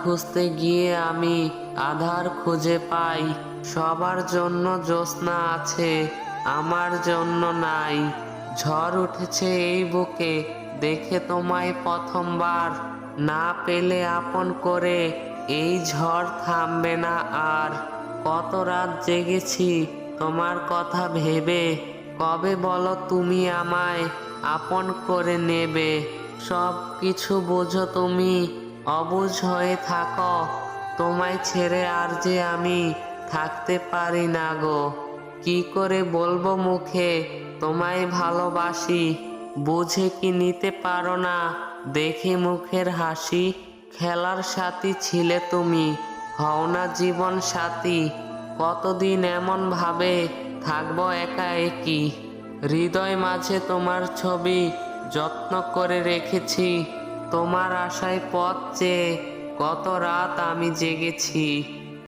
খুঁজতে গিয়ে আমি আধার খুঁজে পাই। সবার জন্য জ্যোৎস্না আছে, আমার জন্য নাই। ঝড় উঠেছে এই বুকে দেখে তোমায় প্রথমবার, না পেলে আপন করে এই ঝড় থামবে না আর। কত রাত জেগেছি তোমার কথা ভেবে, কবে বলো তুমি আমায় আপন করে নেবে। সব কিছু বোঝো তুমি, অবুঝ হয়ে থাকো, তোমায় ছেড়ে আর যে আমি থাকতে পারি না গো। কি করে বলবো মুখে তোমায় ভালোবাসি, বুঝে কি নিতে পারো না দেখে মুখের হাসি। খেলার সাথী ছিলে তুমি, হও না জীবন সাথী, কতদিন এমন ভাবে থাকবো একা একই। হৃদয় মাঝে তোমার ছবি যত্ন করে রেখেছি, তোমার আশায় পথ চেয়ে কত রাত আমি জেগেছি।